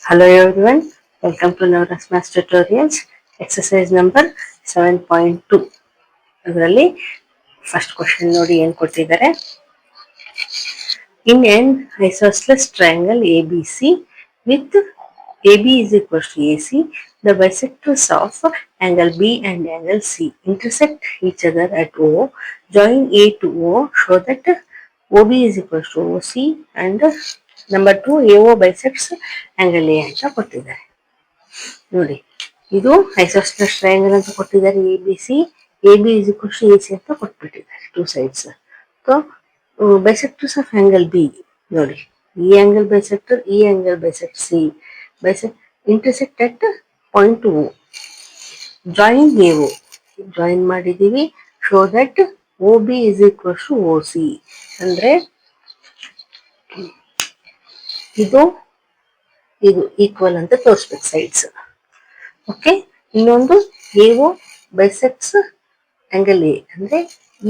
Hello everyone, welcome to Navras Maths Tutorials, exercise number 7.2. ಅದರಲ್ಲಿ first question ನೋಡಿ ಏನು ಕೊಟ್ಟಿದ್ದಾರೆ. In an isosceles triangle ABC with AB is equal to AC, the bisectors of angle B and angle C intersect each other at O. Join A to O, show that OB is equal to OC and number 2 AO bisects angle A ಅಂತ ಕೊಟ್ಟಿದ್ದಾರೆ. ನೋಡಿ, ಇದು ಐಸೋಸ್ಸೆಲೆಸ್ triangle ಅಂತ ಕೊಟ್ಟಿದ್ದಾರೆ. A B is equal to A C ಅಂತ ಕೊಟ್ಬಿಟ್ಟಿದ್ದಾರೆ two sides. So bisectors of angle B ನೋಡಿ, ಈ ಆಂಗಲ್ ಬೈಸೆಕ್ಟರ್, ಈ angle bisect C, bisect intersect at point O. Join A O, join ಮಾಡಿದೀವಿ. Show that O B is equal to O C ಅಂದ್ರೆ ಇದು ಇದು equal ಅಂತ ತೋರಿಸ್ಬೇಕು sides. Okay, ಇನ್ನೊಂದು ಎಒ ಬೈಸೆಕ್ಟ್ಸ್ ಆಂಗಲ್ ಎ ಅಂದ್ರೆ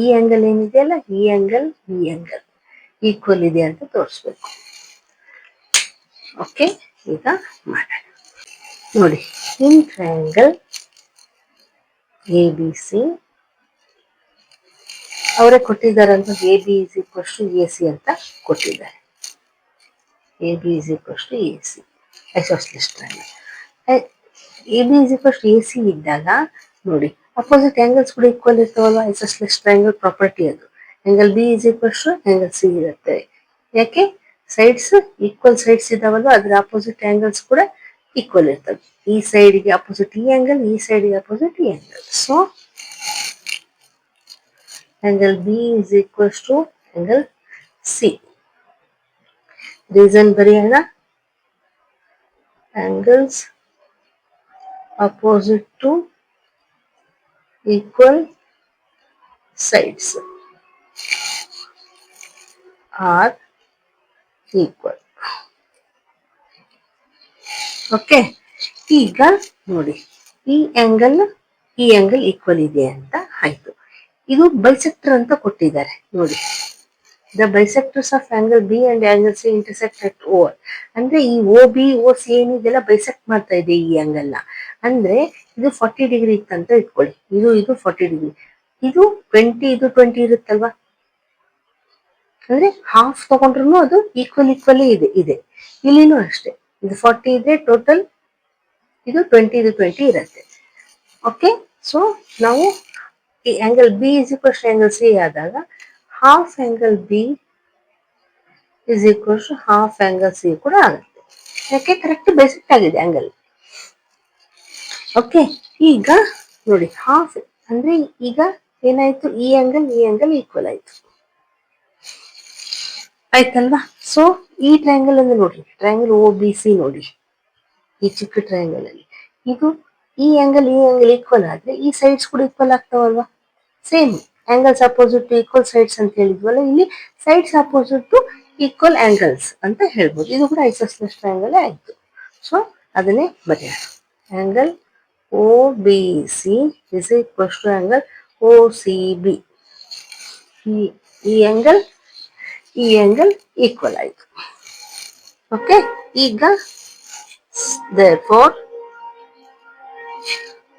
ಈ ಆಂಗಲ್ ಏನಿದೆಯಲ್ಲ, ಈ ಆಂಗಲ್ ಈಕ್ವಲ್ ಇದೆ ಅಂತ ತೋರಿಸ್ಬೇಕು. ಓಕೆ, ಈಗ ಮಾಡೋಣ. ನೋಡಿ, in triangle A B C ಅವರೇ ಕೊಟ್ಟಿದ್ದಾರೆ ಅಂತ A B is equal to A C ಅಂತ ಕೊಟ್ಟಿದ್ದಾರೆ. A B is equal to A C isosceles triangle. A B is equal to A C ಇದ್ದಾಗ ನೋಡಿ, ಅಪೋಸಿಟ್ ಆಂಗಲ್ಸ್ ಕೂಡ ಈಕ್ವಲ್ ಇರ್ತಾವಲ್ಲ. Isosceles triangle property ಅದು. Angle B is equal to angle C ಇರುತ್ತೆ. ಯಾಕೆ? Sides equal sides ಇದಾವಲ್ಲ, ಅದ್ರ opposite angles ಕೂಡ ಈಕ್ವಲ್ ಇರ್ತವೆ. ಈ ಸೈಡ್ಗೆ ಅಪೋಸಿಟ್ ಈ ಆಂಗಲ್, ಈ ಸೈಡ್ಗೆ ಅಪೋಸಿಟ್ ಈ angle. So angle B is equal to angle C. Reason ಬರೆಯೋಣ. angles opposite to equal sides are equal. Okay, ಈಗ ನೋಡಿ, ಈ ಆಂಗಲ್ ಈಕ್ವಲ್ ಇದೆ ಅಂತ ಆಯ್ತು. ಇದು ಬೈಸೆಕ್ಟರ್ ಅಂತ ಕೊಟ್ಟಿದ್ದಾರೆ ನೋಡಿ. The bisectors of angle B and angle C intersect at O ಅಂದ್ರೆ ಈ ಓ ಬಿ ಓ ಸಿ ಏನಿದೆಲ್ಲ ಬೈಸೆಕ್ಟ್ ಮಾಡ್ತಾ ಇದೆ ಈ ಆಂಗಲ್ ನ. ಅಂದ್ರೆ ಇದು 40 ಡಿಗ್ರಿ ಇತ್ತಂತ ಇಟ್ಕೊಳ್ಳಿ. ಇದು 40 ಡಿಗ್ರಿ, ಇದು 20, ಇದು 20 ಇರುತ್ತಲ್ವಾ. ಅಂದ್ರೆ ಹಾಫ್ ತಗೊಂಡ್ರು ಅದು ಈಕ್ವಲ್ ಇದೆ. ಇಲ್ಲಿನೂ ಅಷ್ಟೇ, ಇದು 40 ಇದೆ ಟೋಟಲ್, ಇದು 20, ಇದು 20 ಇರುತ್ತೆ. ಓಕೆ, ಸೊ ನಾವು ಈ angle B is equal to angle C ಆದಾಗ half angle B is equal to half angle C ಕೂಡ ಆಗುತ್ತೆ. ಯಾಕೆ? ಕರೆಕ್ಟ್ ಬೈಸೆಕ್ಟ್ ಆಗಿದೆ ಆಂಗಲ್. ಓಕೆ, ಈಗ ನೋಡಿ, ಹಾಫ್ ಅಂದ್ರೆ ಈಗ ಏನಾಯ್ತು, ಈ ಆಂಗಲ್ ಈಕ್ವಲ್ ಆಯ್ತು, ಆಯ್ತಲ್ವಾ. ಸೊ ಈ ಟ್ರಯಾಂಗಲ್ ಅನ್ನು ನೋಡಿ, ಟ್ರಯಾಂಗಲ್ ಓ ಬಿ ಸಿ ನೋಡಿ, ಈ ಚಿಕ್ಕ ಟ್ರಯಾಂಗಲ್ ಅಲ್ಲಿ ಇದು ಈ ಆಂಗಲ್ ಈಕ್ವಲ್ ಆದ್ರೆ ಈ ಸೈಡ್ಸ್ ಕೂಡ ಈಕ್ವಲ್ ಆಗ್ತಾವಲ್ವಾ. Same angles opposite to equal sides ಅಂತ ಹೇಳಿದ್ವಲ್ಲ, ಇಲ್ಲಿ sides opposite to equal angles ಅಂತ ಹೇಳ್ಬೋದು. ಇದು ಕೂಡ ಐಸೋಸ್ಸೆಲೆಸ್ ಟ್ರಯಾಂಗಲ್ ಆಯ್ತು. ಸೊ ಅದನ್ನೇ ಬರೆಯೋಣ. Angle O B C is equal to angle O C B. ಈ ಆಂಗಲ್ ಈಕ್ವಲ್ ಆಯ್ತು. ಓಕೆ, ಈಗ therefore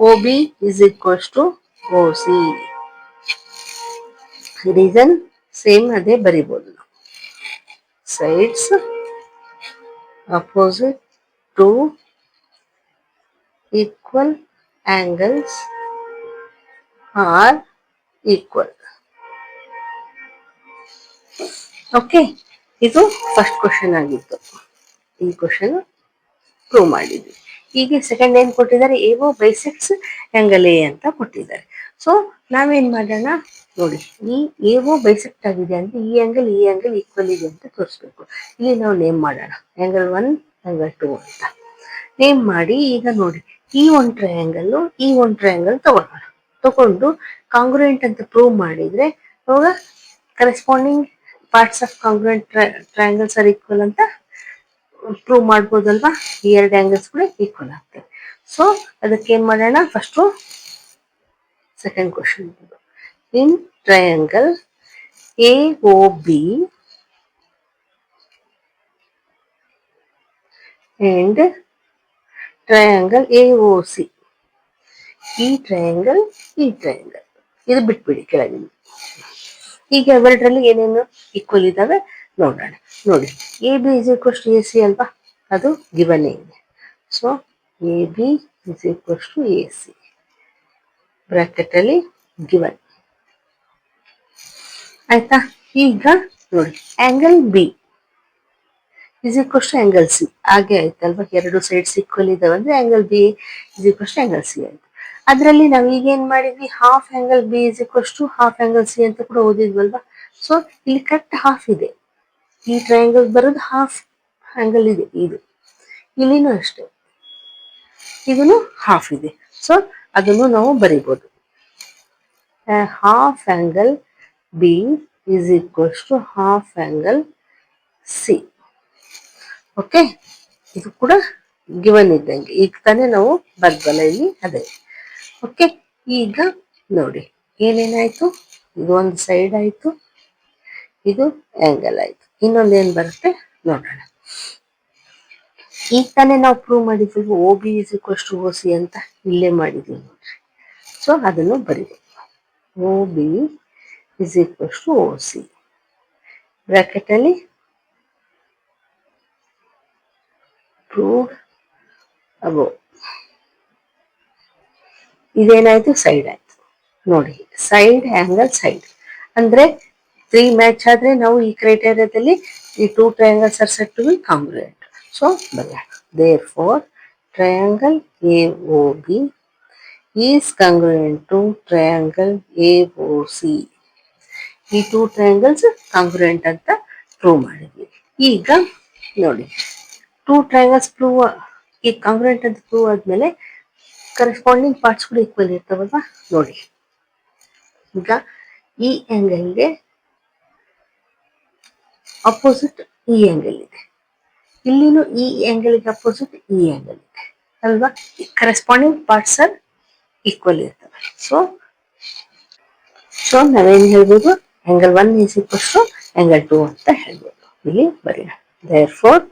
OB is equals to OC. Reason same ಅದೇ ಬರಿಬಹುದು. Sides opposite to equal angles are equal. Okay, ಇದು first question ಆಗಿತ್ತು. ಈ question prove ಮಾಡಿದ್ವಿ. ಈಗ ಸೆಕೆಂಡ್ ಏನ್ ಕೊಟ್ಟಿದ್ದಾರೆ, ಎಒ ಬೈಸೆಕ್ಟ್ಸ್ ಆಂಗಲ್ ಎ ಅಂತ ಕೊಟ್ಟಿದ್ದಾರೆ. ಸೊ ನಾವೇನ್ ಮಾಡೋಣ ನೋಡಿ, ಈ ಎಒ ಬೈಸೆಕ್ಟ್ ಆಗಿದೆ ಅಂದ್ರೆ ಈ ಆಂಗಲ್ ಈಕ್ವಲ್ ಇದೆ ಅಂತ ತೋರಿಸ್ಬೇಕು. ಇಲ್ಲಿ ನಾವು ನೇಮ್ ಮಾಡೋಣ, ಆಂಗಲ್ 1, ಆಂಗಲ್ 2 ಅಂತ ನೇಮ್ ಮಾಡಿ. ಈಗ ನೋಡಿ, ಈ ಒಂದು ಟ್ರಯಾಂಗಲ್ ತಗೊಂಡು ಕಾಂಗ್ರುಯೆಂಟ್ ಅಂತ ಪ್ರೂವ್ ಮಾಡಿದ್ರೆ ಅವಾಗ corresponding parts of congruent triangles are equal ಅಂತ ಪ್ರೂವ್ ಮಾಡ್ಬೋದಲ್ವಾ. ಈ ಎರಡು ಆಂಗಲ್ಸ್ ಕೂಡ ಈಕ್ವಲ್ ಆಗ್ತವೆ. ಸೊ ಅದಕ್ಕೆ ಏನ್ ಮಾಡೋಣ, first second question. In triangle A O B and triangle A O C. ಈ ಟ್ರಯಾಂಗಲ್, ಈ ಟ್ರಯಾಂಗಲ್, ಇದು ಬಿಟ್ಬಿಡಿ ಕೆಳಗಿನ. ಈಗ ಅವೆರಡರಲ್ಲಿ ಏನೇನು ಈಕ್ವಲ್ ಇದಾವೆ ನೋಡೋಣ. ನೋಡಿ, A B is equals to A C ಅಲ್ವಾ, ಅದು ಗಿವನ್ ಇದೆ. So A B is equals to A C bracket ಅಲ್ಲಿ ಗಿವನ್ ಆಯ್ತಾ. ಈಗ ನೋಡಿ, angle B is equals to angle C, ಹಾಗೆ ಆಯ್ತಲ್ವಾ, ಎರಡು ಸೈಡ್ಸ್ ಈಕ್ವಲ್ ಇದಾವೆ ಅಂದ್ರೆ angle B is equals to angle C ಆಯ್ತು. ಅದರಲ್ಲಿ ನಾವು ಈಗ ಏನ್ ಮಾಡಿದ್ವಿ, half angle B is equals to half angle C ಅಂತ ಕೂಡ ಓದಿದ್ವಲ್ವಾ. ಸೊ ಇಲ್ಲಿ ಕರೆಕ್ಟ್ ಹಾಫ್ ಇದೆ, ಈ ಟ್ರಯಾಂಗಲ್ ಬರೋದು ಹಾಫ್ ಆಂಗಲ್ ಇದೆ, ಇದು ಇಲ್ಲಿನೂ ಅಷ್ಟೇ, ಇದನ್ನು ಹಾಫ್ ಇದೆ. ಸೊ ಅದನ್ನು ನಾವು ಬರೀಬಹುದು. Half angle B is equals to half angle C. Okay, ಇದು ಕೂಡ ಗಿವನ್ ಇದ್ದಂಗೆ, ಈಗ ತಾನೇ ನಾವು ಬರ್ಬಲ್ಲ ಇಲ್ಲಿ, ಅದೇ. ಓಕೆ, ಈಗ ನೋಡಿ ಏನೇನಾಯ್ತು, ಇದು ಒಂದು ಸೈಡ್ ಆಯ್ತು, ಇದು ಆಂಗಲ್ ಆಯ್ತು. ಇನ್ನೊಂದು ಏನ್ ಬರುತ್ತೆ ನೋಡೋಣ. ಈಗ ತಾನೇ ನಾವು ಪ್ರೂವ್ ಮಾಡಿದ್ವಿ O B is equals to O C ಅಂತ, ಇಲ್ಲೇ ಮಾಡಿದ್ವಿ ನೋಡ್ರಿ. ಸೊ ಅದನ್ನು ಬರೀಬೇಕು. O B is equals to O C bracket ಅಲ್ಲಿ ಪ್ರೂವ್ ಅಬೋ. ಇದೇನಾಯ್ತು, ಸೈಡ್ ಆಯ್ತು. ನೋಡಿ, ಸೈಡ್ ಆಂಗಲ್ ಸೈಡ್ ಅಂದ್ರೆ 3 ಮ್ಯಾಚ್ ಆದ್ರೆ ನಾವು ಈ ಕ್ರೈಟೇರಿಯಾದಲ್ಲಿ ಈ 2 triangles are set to be congruent. So ಬರೆಯೋಣ, therefore triangle A O B is congruent to triangle A O C. ಈ 2 ಟ್ರಯಾಂಗಲ್ಸ್ ಕಾಂಗ್ರುಯೆಂಟ್ ಅಂತ ಪ್ರೂವ್ ಮಾಡಿದ್ವಿ. ಈಗ ನೋಡಿ, 2 ಟ್ರಯಾಂಗಲ್ಸ್ ಪ್ರೂವ್, ಈ ಕಾಂಗ್ರುಯೆಂಟ್ ಅಂತ ಪ್ರೂವ್ ಆದ್ಮೇಲೆ ಕರೆಸ್ಪಾಂಡಿಂಗ್ ಪಾರ್ಟ್ಸ್ ಕೂಡ ಈಕ್ವಲ್ ಇರ್ತಾವಲ್ವಾ. ನೋಡಿ, ಈಗ ಈ ಆಂಗಲ್ಗೆ ಅಪೋಸಿಟ್ ಈ ಆಂಗಲ್ ಇದೆ, ಇಲ್ಲಿನೂ ಈ ಆಂಗಲ್ಗೆ ಅಪೋಸಿಟ್ ಈ ಆಂಗಲ್ ಇದೆ ಅಲ್ವಾ. ಕರೆಸ್ಪಾಂಡಿಂಗ್ ಪಾರ್ಟ್ಸ್ ಆರ್ ಈಕ್ವಲ್ ಇರ್ತವೆ. ಸೊ ನಾವೇನ್ ಹೇಳ್ಬೋದು, angle 1 is equals to angle 2 ಅಂತ ಹೇಳ್ಬೋದು. ಇಲ್ಲಿ ಬರೆಯೋಣ, therefore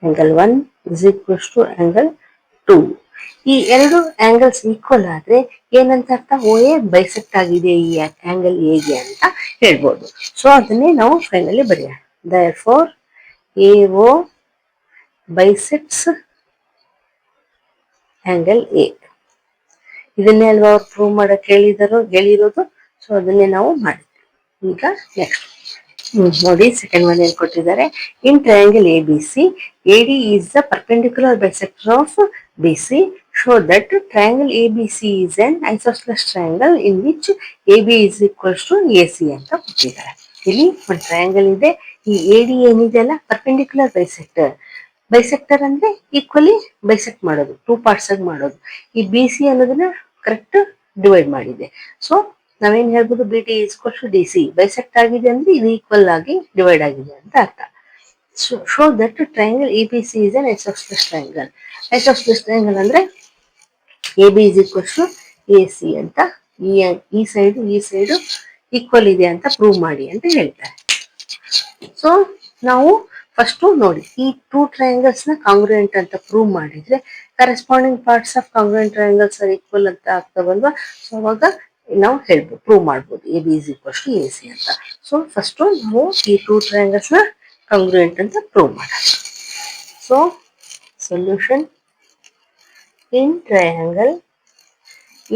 angle 1 is equals to angle 2. ಈ ಎರಡು ಆಂಗಲ್ಸ್ ಈಕ್ವಲ್ ಆದ್ರೆ ಏನಂತ ಅರ್ಥ, ಓ ಎ ಬೈಸೆಕ್ಟ್ ಆಗಿದೆ ಈ ಆಂಗಲ್ ಎಗೆ ಅಂತ ಹೇಳ್ಬೋದು. ಸೊ ಅದನ್ನೇ ನಾವು ಫೈನಲಿ ಬರೆಯೋಣ. Therefore A O bisects angle A. ಇದನ್ನೇ ಅಲ್ವಾ ಅವ್ರು ಪ್ರೂವ್ ಮಾಡಕ್ ಹೇಳಿರೋದು. ಸೊ ಅದನ್ನೇ ನಾವು ಮಾಡಿದ್ವಿ. ಈಗ ನೆಕ್ಸ್ಟ್ ನೋಡಿ, ಸೆಕೆಂಡ್ ಒನ್ ಏನ್ ಕೊಟ್ಟಿದ್ದಾರೆ, in triangle A B C A D is the perpendicular bisector of B C. Show that triangle A B C is an isosceles triangle in which A B is equals to A C ಅಂತ ಕೊಟ್ಟಿದ್ದಾರೆ. ಇಲ್ಲಿ ಒಂದು triangle ಇದೆ, ಈ A D ಏನಿದೆ ಅಲ್ಲ, perpendicular bisector. Bisector ಅಂದ್ರೆ equally bisect ಮಾಡೋದು, 2 ಪಾರ್ಟ್ಸ್ ಆಗಿ ಮಾಡೋದು. ಈ ಬಿ ಸಿ ಅನ್ನೋದನ್ನ ಕರೆಕ್ಟ್ ಡಿವೈಡ್ ಮಾಡಿದೆ. ಸೊ ನಾವೇನ್ ಹೇಳ್ಬೋದು, B T equal to D C. Bisect ಆಗಿದೆ ಅಂದ್ರೆ ಇದು ಈಕ್ವಲ್ ಆಗಿ ಡಿವೈಡ್ ಆಗಿದೆ ಅಂತ ಅರ್ಥ. Show that triangle A B C is an isosceles triangle. Isosceles triangle ಅಂದ್ರೆ A B is equals to A C ಅಂತ, ಈ ಸೈಡ್ ಈಕ್ವಲ್ ಇದೆ ಅಂತ ಪ್ರೂವ್ ಮಾಡಿ ಅಂತ ಹೇಳ್ತಾರೆ. ಸೊ ನಾವು ಫಸ್ಟ್ ನೋಡಿ, ಈ 2 ಟ್ರಯಾಂಗಲ್ಸ್ ನ ಕಾಂಗ್ರುಯೆಂಟ್ ಅಂತ ಪ್ರೂವ್ ಮಾಡಿದ್ರೆ corresponding parts of congruent triangles are equal ಅಂತ ಆಗ್ತಾವಲ್ವಾ. ಸೊ ಅವಾಗ ನಾವು ಹೇಳ್ಬೋದು, ಪ್ರೂವ್ ಮಾಡ್ಬೋದು A B is equals to A C ಅಂತ. ಸೊ ಫಸ್ಟ್ ನಾವು ಈ 2 ಟ್ರಯಾಂಗಲ್ಸ್ ನ ಕಾಂಗ್ರುಯೆಂಟ್ ಅಂತ ಪ್ರೂವ್ ಮಾಡೋಣ. So solution, in triangle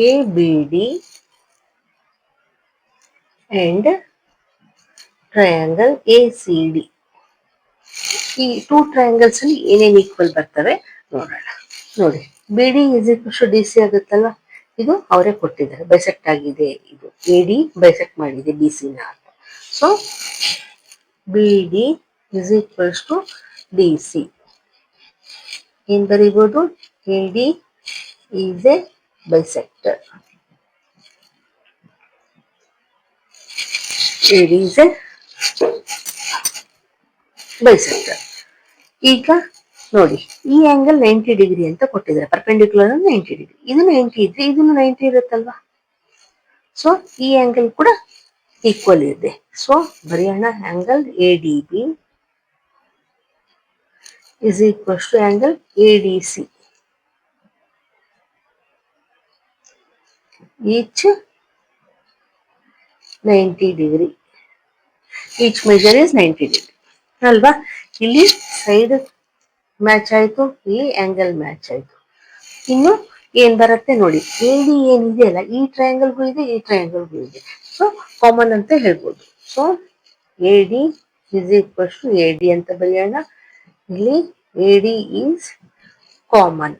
A B D and triangle A C D, ಈ 2 ಟ್ರಯಾಂಗಲ್ಸ್ ಅಲ್ಲಿ ಏನೇನು ಈಕ್ವಲ್ ಬರ್ತವೆ ನೋಡೋಣ. ನೋಡಿ, B D is equals to D C ಆಗುತ್ತಲ್ವಾ, ಇದು ಅವರೇ ಕೊಟ್ಟಿದ್ದಾರೆ, ಬೈಸೆಕ್ಟ್ ಆಗಿದೆ, ಇದು ಎ ಡಿ ಬೈಸೆಕ್ಟ್ ಮಾಡಿದೆ ಬಿ ಸಿ ನ ಅಂತ. So B D is equals to D C. ಏನ್ ಬರೀಬಹುದು, A D is a bisector. A D is a bisector. ಈಗ ನೋಡಿ, ಈ ಆಂಗಲ್ 90 ಡಿಗ್ರಿ ಅಂತ ಕೊಟ್ಟಿದ್ದಾರೆ, ಪರ್ಪೆಂಡಿಕ್ಯುಲರ್ 90 ಡಿಗ್ರಿ. ಇದು 90 ಇದ್ರೆ ಇದನ್ನು 90 ಇರುತ್ತಲ್ವಾ. ಸೊ ಈ ಆಂಗಲ್ ಕೂಡ ಈಕ್ವಲ್ ಇದೆ. ಸೊ ಬರೆಯೋಣ, angle A D B is equals to angle A D C. each 90 degree. Each measure is 90 degree. ಅಲ್ವಾ? ಇಲ್ಲಿ ಸೈಡ್ ಮ್ಯಾಚ್ ಆಯ್ತು, ಇಲ್ಲಿ ಆಂಗಲ್ ಮ್ಯಾಚ್ ಆಯ್ತು. ಇನ್ನು ಏನ್ ಬರುತ್ತೆ ನೋಡಿ, ಎ ಡಿ ಏನಿದೆಯಲ್ಲ, ಈ ಟ್ರಯಾಂಗಲ್ಗೂ ಇದೆ, ಈ ಟ್ರಯಾಂಗಲ್ಗೂ ಇದೆ. ಸೊ ಕಾಮನ್ ಅಂತ ಹೇಳ್ಬೋದು. So A D is equals to A D ಅಂತ ಬರೆಯೋಣ. ಇಲ್ಲಿ ಎ ಡಿ ಈಸ್ ಕಾಮನ್.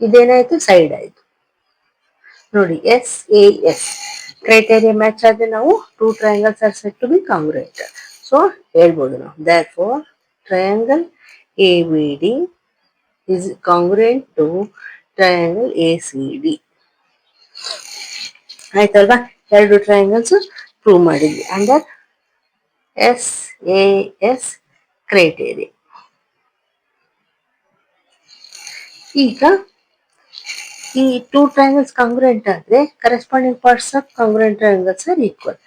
ಇದೇನಾಯ್ತು, ಸೈಡ್ ಆಯ್ತು ನೋಡಿ. ಎಸ್ ಎ ಎಸ್ ಕ್ರೈಟೇರಿಯಾ ಮ್ಯಾಚ್ ಆದ್ರೆ ನಾವು two triangles are set to be congruent. So ಹೇಳ್ಬೋದು ನಾವು, therefore triangle ABD is congruent to triangle ACD. ಆಯ್ತಲ್ವಾ? ಎರಡು ಟ್ರಯಾಂಗಲ್ಸ್ ಪ್ರೂವ್ ಮಾಡಿದ್ವಿ under S A S criteria. ಈಗ ಈ ಟೂ ಟ್ರಯಾಂಗಲ್ಸ್ ಕಾಂಗ್ರುಯೆಂಟ್ ಆದ್ರೆ corresponding parts of congruent triangles are equal.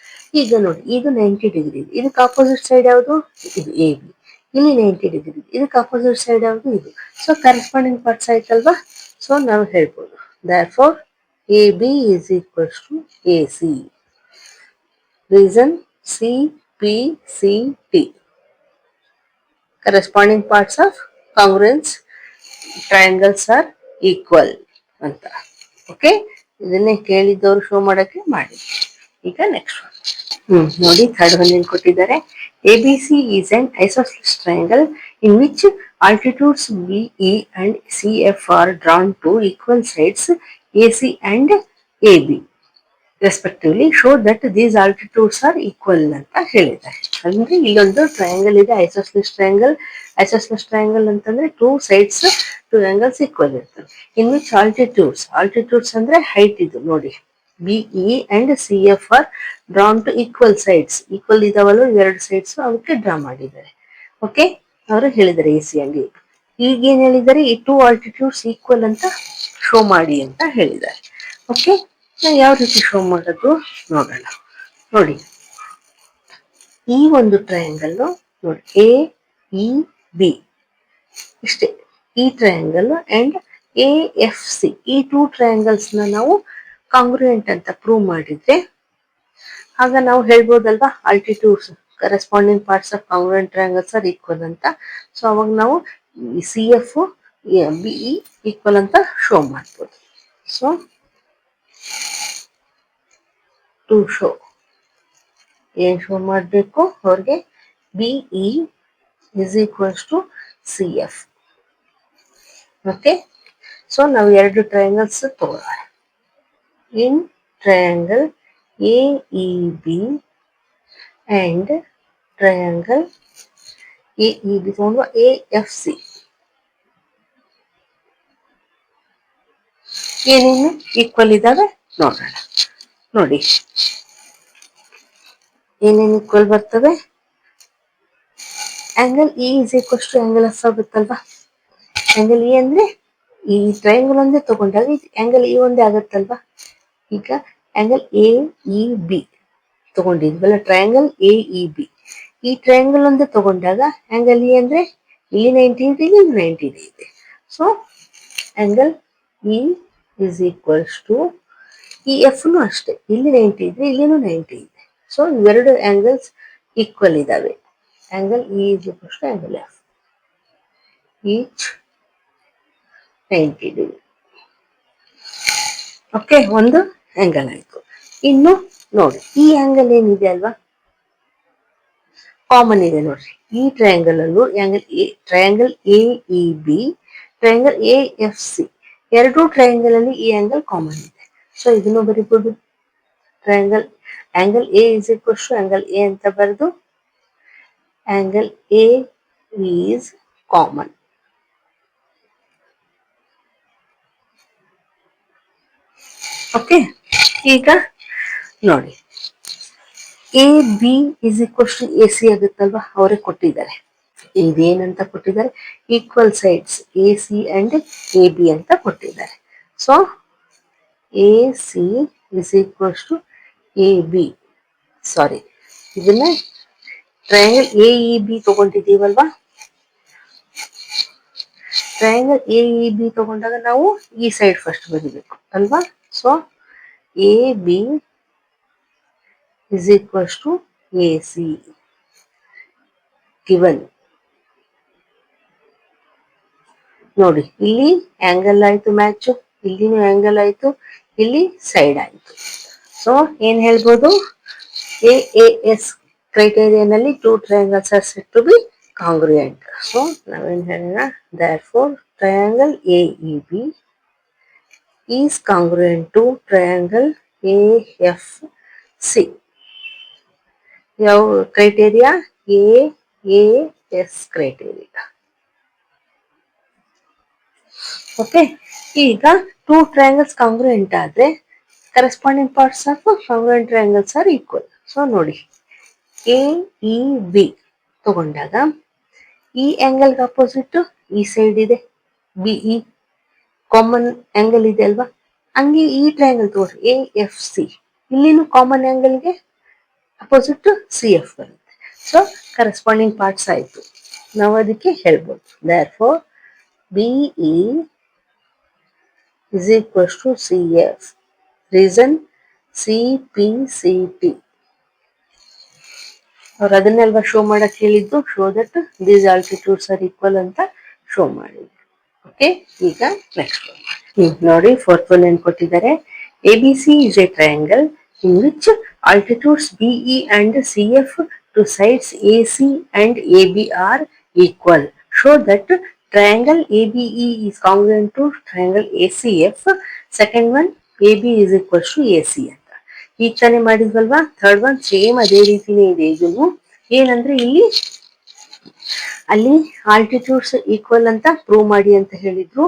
ಈಗ ನೋಡಿ, ಇದು 90 ಡಿಗ್ರಿ, ಇದಕ್ಕೆ ಆಪೋಸಿಟ್ ಸೈಡ್ ಯಾವುದು, ಇದು ಎ ಬಿ. ಇಲ್ಲಿ 90 ಡಿಗ್ರಿ, ಇದಕ್ಕೆ ಆಪೋಸಿಟ್ ಸೈಡ್ ಯಾವುದು, ಇದು. ಸೊ ಕರೆಸ್ಪಾಂಡಿಂಗ್ ಪಾರ್ಟ್ಸ್ ಆಯ್ತಲ್ವಾ? ಸೊ ನಾವು ಹೇಳ್ಬೋದು, therefore A B is equals to A C. Reason C P C T, corresponding parts of congruence triangles are equal ಅಂತ. ಓಕೆ, ಇದನ್ನೇ ಕೇಳಿದ್ದವರು ಶೋ ಮಾಡಕ್ಕೆ ಮಾಡಿ. ಈಗ ನೆಕ್ಸ್ಟ್ ನೋಡಿ, ಥರ್ಡ್ ಒನ್ ಏನ್ ಕೊಟ್ಟಿದ್ದಾರೆ. A B C is an isosceles triangle in which altitudes BE and CF are drawn to equal sides AC and AB respectively. Show that these altitudes are equal ಅಂತ ಹೇಳಿದ್ದಾರೆ. ಅಂದ್ರೆ ಇಲ್ಲೊಂದು triangle ಇದೆ, isosceles triangle. Isosceles triangle ಅಂತಂದ್ರೆ two sides, two angles equal ಇರ್ತವೆ. ಇನ್ which altitudes ಅಂದ್ರೆ height. ಇದು ನೋಡಿ, BE and CF are drawn to equal sides. Equal ಇದಾವಲ್ಲ ಎರಡು ಸೈಡ್ಸ್, ಅವಕ್ಕೆ ಡ್ರಾ ಮಾಡಿದ್ದಾರೆ. ಓಕೆ, ಅವರು ಹೇಳಿದ್ದಾರೆ ಎ ಸಿ ಅಂಡ್ ಎ. ಈಗೇನ್ ಹೇಳಿದ್ದಾರೆ, ಈ ಟೂ ಆಲ್ಟಿಟ್ಯೂಡ್ಸ್ ಈಕ್ವಲ್ ಅಂತ ಶೋ ಮಾಡಿ ಅಂತ ಹೇಳಿದ್ದಾರೆ. ಓಕೆ, ಯಾವ ರೀತಿ ಶೋ ಮಾಡೋದು ನೋಡೋಣ. ನೋಡಿ, ಈ ಒಂದು ಟ್ರಯಾಂಗಲ್ ನೋಡಿ, ಎ ಇ ಬಿ ಇಷ್ಟೇ ಈ triangle and A F C, ಈ ಟೂ ಟ್ರಯಾಂಗಲ್ಸ್ ನಾವು ಕಾಂಗ್ರುಯೆಂಟ್ ಅಂತ ಪ್ರೂವ್ ಮಾಡಿದ್ರೆ ಆಗ ನಾವು ಹೇಳ್ಬೋದಲ್ವಾ, altitudes corresponding parts of congruent triangles are equal ಅಂತ. ಸೊ ಅವಾಗ ನಾವು C F B E equal ಅಂತ ಶೋ ಮಾಡ್ಬೋದು. ಸೊ ಟು ಶೋ ಏನ್ ಶೋ ಮಾಡಬೇಕು ಅವ್ರಿಗೆ, B E is equals to C F. Okay, so ನಾವು ಎರಡು ಟ್ರಯಾಂಗಲ್ಸ್ ತಗೋಣ. In triangle A E B and triangle AEB ತಗೊಂಡು AFC ಏನೇನು ಈಕ್ವಲ್ ಇದಾವೆ ನೋಡೋಣ. ನೋಡಿ, ಏನೇನು ಈಕ್ವಲ್ ಬರ್ತವೆ. Angle E is equals to angle F ಆಗುತ್ತಲ್ವಾ. ಆಂಗಲ್ ಇ ಅಂದ್ರೆ ಈ ಟ್ರಯಾಂಗಲ್ ಒಂದೇ ತಗೊಂಡಾಗ ಆಂಗಲ್ ಇ ಒಂದೇ ಆಗುತ್ತಲ್ವಾ. ಈಗ ಆಂಗಲ್ ಎ ಇ ಬಿ ತಗೊಂಡಿದ್ವಲ್ಲ, ಟ್ರಯಾಂಗಲ್ ಎ ಇ ಬಿ, ಈ ಟ್ರಯಾಂಗಲ್ ಒಂದೇ ತಗೊಂಡಾಗ ಆಂಗಲ್ ಇ ಅಂದ್ರೆ ಇಲ್ಲಿ 90 ಇದೆ, ಇಲ್ಲಿ 90 ಇದೆ. So angle E is equals to ಈ ಎಫ್ ನು ಅಷ್ಟೇ, ಇಲ್ಲಿ 90 ಇದೆ, ಇಲ್ಲಿನೂ 90 ಇದೆ. ಸೊ ಇವೆರಡು ಆಂಗಲ್ಸ್ ಈಕ್ವಲ್ ಇದಾವೆ. Angle E is equals to angle F, each 90 degree. Okay, ಒಂದು ಆಂಗಲ್ ಆಯ್ತು. ಇನ್ನು ನೋಡಿ, ಈ ಆಂಗಲ್ ಏನಿದೆ ಅಲ್ವಾ, ಕಾಮನ್ ಇದೆ ನೋಡ್ರಿ. ಈ ಟ್ರಯಾಂಗಲ್ ಅಲ್ಲೂ triangle A E B, triangle A F C, ಎರಡೂ ಟ್ರಯಾಂಗಲ್ ಅಲ್ಲಿ ಈ ಆಂಗಲ್ ಕಾಮನ್ ಇದೆ. ಸೊ ಇದನ್ನು ಬರೀಬಹುದು, triangle angle A is equals to angle A ಅಂತ ಬರೆದು angle A is common. Okay, ಈಗ ನೋಡಿ, A B is equals to A C ಆಗುತ್ತಲ್ವಾ, ಅವರೇ ಕೊಟ್ಟಿದ್ದಾರೆ. ಇದೇನಂತ ಕೊಟ್ಟಿದ್ದಾರೆ, equal sides A C and A B ಅಂತ ಕೊಟ್ಟಿದ್ದಾರೆ. So A C is equals to A B, sorry ಇದನ್ನ ಟ್ರಯಾಂಗಲ್ ಎ ಇ ಬಿ ತಗೊಂಡಿದ್ದೀವಲ್ವಾ, ಟ್ರಯಾಂಗಲ್ ಎ ಇ ಬಿ ತಗೊಂಡಾಗ ನಾವು ಈ ಸೈಡ್ ಫಸ್ಟ್ ಬರೀಬೇಕು ಅಲ್ವಾ? So A B is equals to A C given. ನೋಡಿ ಇಲ್ಲಿ ಆಂಗಲ್ ಆಯ್ತು ಮ್ಯಾಚ್, ಇಲ್ಲಿನೂ ಆಂಗಲ್ ಆಯ್ತು, ಇಲ್ಲಿ ಸೈಡ್ ಆಯ್ತು. ಸೊ ಏನ್ ಹೇಳ್ಬೋದು, AAS ಕ್ರೈಟೇರಿಯಾನಲ್ಲಿ two triangles are said to be congruent. So ನಾವೇನ್ ಹೇಳೋಣ, therefore triangle AEB is congruent to triangle AFC. ಯಾವ ಕ್ರೈಟೇರಿಯಾ? AAS criteria. ಓಕೆ, ಈಗ ಟೂ ಟ್ರಯಾಂಗಲ್ಸ್ ಕಾಂಗ್ರುಯೆಂಟ್ ಆದ್ರೆ corresponding parts of congruent triangles are equal. So ನೋಡಿ, AEB ತಗೊಂಡಾಗ ಈ ಆಂಗಲ್ಗೆ opposite ಈ side ಇದೆ, BE ಕಾಮನ್ ಆಂಗಲ್ ಇದೆ ಅಲ್ವಾ? ಹಂಗೆ ಈ ಟ್ರಯಾಂಗಲ್ ತೋರಿ AFC, ಇಲ್ಲಿನೂ ಕಾಮನ್ ಆಂಗಲ್ಗೆ ಅಪೋಸಿಟ್ CF ಬರುತ್ತೆ. ಸೊ ಕರೆಸ್ಪಾಂಡಿಂಗ್ ಪಾರ್ಟ್ಸ್ ಆಯ್ತು. ನಾವು ಅದಕ್ಕೆ ಹೇಳ್ಬೋದು therefore BE is equals to CF. Reason CPCT. ಅವ್ರು ಅದನ್ನೆಲ್ವಾ ಶೋ ಮಾಡಕ್ ಹೇಳಿದ್ದು, show that these altitudes are equal ಅಂತ ಶೋ ಮಾಡಿದ್ರು. ಓಕೆ, ಈಗ ನೆಕ್ಸ್ಟ್ ನೋಡಿ, ಫೋರ್ತ್ ಒನ್ ಏನ್ ಕೊಟ್ಟಿದ್ದಾರೆ, ABC is a triangle in which altitudes BE and CF to sides AC and AB are equal. Show that triangle ABE is congruent to triangle ACF. Second one, AB is equals to AC ಅಂತ ಈಗ ತಾನೇ ಮಾಡಿದ್ವಲ್ವಾ. Third one same ಅದೇ ರೀತಿನೇ ಇದೆ. ಇದನ್ನು ಏನಂದ್ರೆ ಇಲ್ಲಿ ಅಲ್ಲಿ ಆಲ್ಟಿಟ್ಯೂಡ್ಸ್ ಈಕ್ವಲ್ ಅಂತ ಪ್ರೂವ್ ಮಾಡಿ ಅಂತ ಹೇಳಿದ್ರು,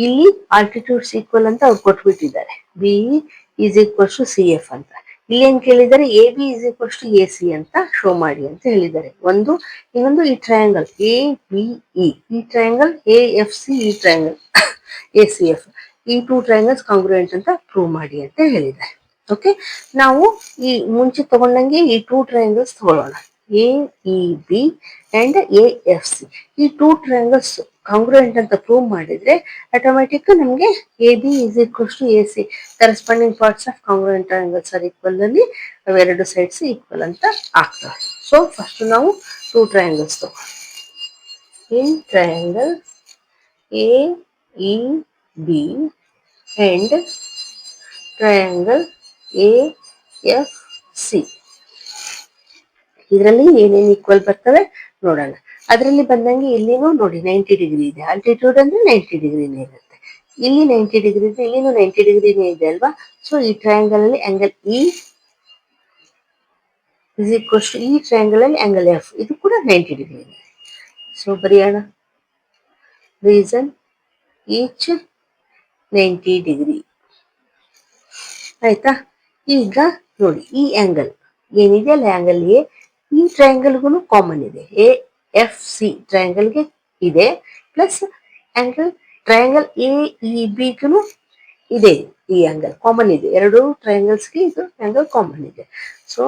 ಇಲ್ಲಿ ಆಲ್ಟಿಟ್ಯೂಡ್ಸ್ ಈಕ್ವಲ್ ಅಂತ ಅವ್ರು ಕೊಟ್ಬಿಟ್ಟಿದ್ದಾರೆ. BE is equals to CF ಅಂತ. ಇಲ್ಲಿ ಏನ್ ಕೇಳಿದ್ದಾರೆ, AB is equals to AC ಅಂತ ಶೋ ಮಾಡಿ ಅಂತ ಹೇಳಿದ್ದಾರೆ. ಇನ್ನೊಂದು ಈ ಟ್ರಯಾಂಗಲ್ ABE, ಈ ಟ್ರಯಾಂಗಲ್ AFC, ಈ ಟ್ರಯಾಂಗಲ್ ACF, ಈ ಟೂ ಟ್ರಯಾಂಗಲ್ಸ್ ಕಾಂಗ್ರುಯೆಂಟ್ ಅಂತ ಪ್ರೂವ್ ಮಾಡಿ ಅಂತ ಹೇಳಿದ್ದಾರೆ. ಓಕೆ, ನಾವು ಈ ಮುಂಚೆ ತಗೊಂಡಂಗೆ ಈ ಟೂ ಟ್ರಯಾಂಗಲ್ಸ್ ತಗೊಳ್ಳೋಣ, AEB ಅಂಡ್ AFC. ಈ ಟೂ ಟ್ರಯಾಂಗಲ್ಸ್ ಕಾಂಗ್ರುಯೆಂಟ್ ಅಂತ ಪ್ರೂವ್ ಮಾಡಿದ್ರೆ ಆಟೋಮೆಟಿಕ್ ನಮಗೆ AB is equals to AC, corresponding parts of congruent triangles are equal ಅಲ್ಲಿ ಅವೆರಡು ಸೈಡ್ಸ್ ಈಕ್ವಲ್ ಅಂತ ಆಗ್ತವೆ. ಸೊ ಫಸ್ಟ್ ನಾವು ಟೂ ಟ್ರಯಾಂಗಲ್ಸ್ ತಗೊಳ್ಳೋಣ. In triangle AEB and triangle AFC, ಇದರಲ್ಲಿ ಏನೇನು ಈಕ್ವಲ್ ಬರ್ತವೆ ನೋಡೋಣ. ಅದರಲ್ಲಿ ಬಂದಂಗೆ ಇಲ್ಲಿನೂ ನೋಡಿ 90 ಡಿಗ್ರಿ ಇದೆ, ಆಲ್ಟಿಟ್ಯೂಡ್ ಅಂದ್ರೆ 90 ಡಿಗ್ರಿನೇ ಇರುತ್ತೆ. ಇಲ್ಲಿ 90 ಡಿಗ್ರಿ ಇದೆ, ಇಲ್ಲಿನೂ 90 ಡಿಗ್ರಿನೇ ಇದೆ ಅಲ್ವಾ? ಸೊ ಈ ಟ್ರಯಾಂಗಲ್ ಅಲ್ಲಿ angle E is equals to ಈ ಟ್ರಯಾಂಗಲ್ ಅಲ್ಲಿ ಆಂಗಲ್ F, ಇದು ಕೂಡ 90 ಡಿಗ್ರಿ ಇದೆ. ಸೊ ಬರೆಯೋಣ, ರೀಸನ್ ಈಚ್ 90 ಡಿಗ್ರಿ ಆಯ್ತಾ. ಈಗ ನೋಡಿ, ಈ ಆಂಗಲ್ ಏನಿದೆ ಅಲ್ಲ, ಆಂಗಲ್ ಎ, ಈ ಟ್ರಯಾಂಗಲ್ಗೂ ಕಾಮನ್ ಇದೆ, AFC ಟ್ರಯಾಂಗಲ್ಗೆ ಇದೆ, ಪ್ಲಸ್ ಟ್ರಯಾಂಗಲ್ AEBಗೂ ಇದೆ. ಈ ಆಂಗಲ್ ಕಾಮನ್ ಇದೆ, ಎರಡು ಟ್ರಯಾಂಗಲ್ಸ್ಗೆ ಇದು ಆಂಗಲ್ ಕಾಮನ್ ಇದೆ. So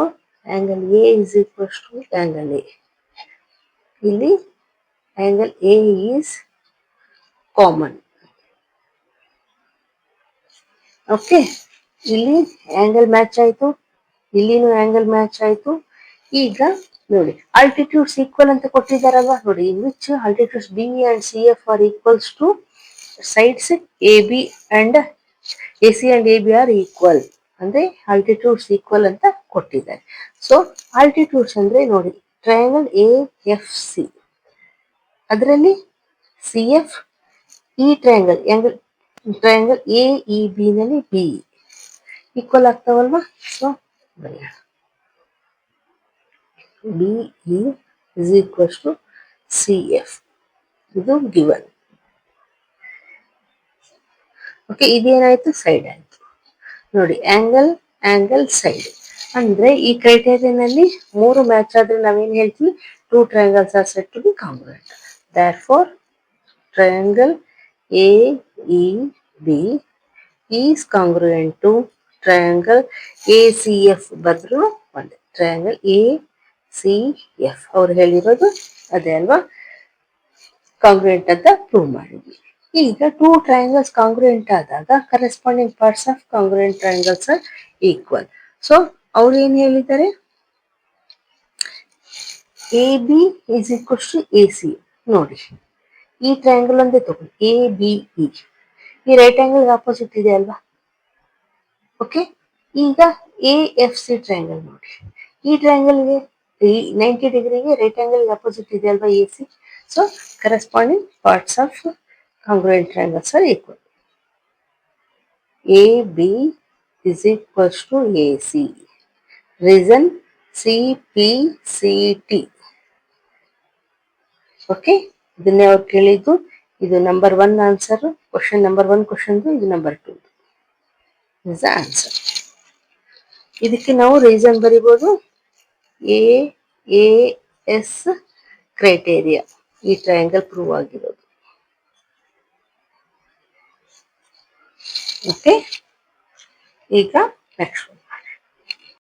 angle A is equals to angle A. ಇಲ್ಲಿ angle A is common. Okay, ಇಲ್ಲಿ ಆಂಗಲ್ ಮ್ಯಾಚ್ ಆಯ್ತು, ಇಲ್ಲಿನೂ ಆಂಗಲ್ ಮ್ಯಾಚ್ ಆಯ್ತು. ಈಗ ನೋಡಿ, ಆಲ್ಟಿಟ್ಯೂಡ್ಸ್ ಈಕ್ವಲ್ ಅಂತ ಕೊಟ್ಟಿದ್ದಾರಲ್ವಾ. ನೋಡಿ, in which altitudes BE and CF are equals to sides AB and AC and AB are equal, ಅಂದ್ರೆ ಆಲ್ಟಿಟ್ಯೂಡ್ಸ್ ಈಕ್ವಲ್ ಅಂತ ಕೊಟ್ಟಿದ್ದಾರೆ. ಸೊ ಆಲ್ಟಿಟ್ಯೂಡ್ಸ್ ಅಂದ್ರೆ ನೋಡಿ, ಟ್ರಯಾಂಗಲ್ AFC ಅದರಲ್ಲಿ CF, ಈ ಟ್ರಯಾಂಗಲ್ AEB ನಲ್ಲಿ BE ಈಕ್ವಲ್ ಆಗ್ತಾವಲ್ವಾ. ಸೊ ಬರೆಯೋಣ, BE is equals to CF, ಇದು ಗಿವನ್. ಓಕೆ, ಇದೇನಾಯ್ತು, ಸೈಡ್ ಆಯ್ತು. ನೋಡಿ, ಆಂಗಲ್ ಸೈಡ್ ಅಂದ್ರೆ ಈ ಕ್ರೈಟೇರಿಯಾನಲ್ಲಿ 3 ಮ್ಯಾಚ್ ಆದ್ರೆ ನಾವೇನ್ ಹೇಳ್ತೀವಿ, two triangles are said to be congruent. therefore triangle AEB is congruent to triangle ACF ಬದಲು ಒಂದೇ ಟ್ರಯಾಂಗಲ್ ACF ಅವ್ರು ಹೇಳಿರೋದು ಅದೇ ಅಲ್ವಾ, ಕಾಂಗ್ರುಯೆಂಟ್ ಅಂತ ಪ್ರೂವ್ ಮಾಡಿದ್ವಿ. ಈಗ ಟೂ ಟ್ರಯಾಂಗಲ್ಸ್ ಕಾಂಗ್ರುಯೆಂಟ್ ಆದಾಗ corresponding parts of congruent triangles are equal. So ಅವ್ರು ಏನ್ ಹೇಳಿದ್ದಾರೆ, A B is equals to A C. ನೋಡಿ, ಈ ಟ್ರಯಾಂಗಲ್ ಒಂದೇ ತಗೊಳ್ಳಿ, ಎ ಬಿ ಇ. ಈ ರೈಟ್ ಆಂಗಲ್ ಆಪೋಸಿಟ್ ಇದೆ ಅಲ್ವಾ? ಓಕೆ, ಈಗ ಎ ಎಫ್ ಸಿ ಟ್ರಯಾಂಗಲ್ ನೋಡಿ, ಈ ಟ್ರಯಾಂಗಲ್ಗೆ 90 ಡಿಗ್ರಿಗೆ ರೈಟ್ ಆಂಗಲ್ ಆಪೋಸಿಟ್ ಇದೆ ಅಲ್ವಾ, A C. So corresponding parts of congruent triangles are equal. A B is equals to A C. Reason C P C T. Okay, ಇದನ್ನೇ ಅವ್ರು ಕೇಳಿದ್ದು. ಇದು ನಂಬರ್ 1 ಆನ್ಸರ್, ಕ್ವಶನ್ ನಂಬರ್ 1 ಕ್ವಶನ್ದು, ಇದು ನಂಬರ್ 2 ಇಸ್ ಆನ್ಸರ್. ಇದಕ್ಕೆ ನಾವು ರೀಸನ್ ಬರಿಬೋದು, A A S criteria, ಈ ಟ್ರಯಾಂಗಲ್ ಪ್ರೂವ್ ಆಗಿರೋದು. ಓಕೆ, ಈಗ ನೆಕ್ಸ್ಟ್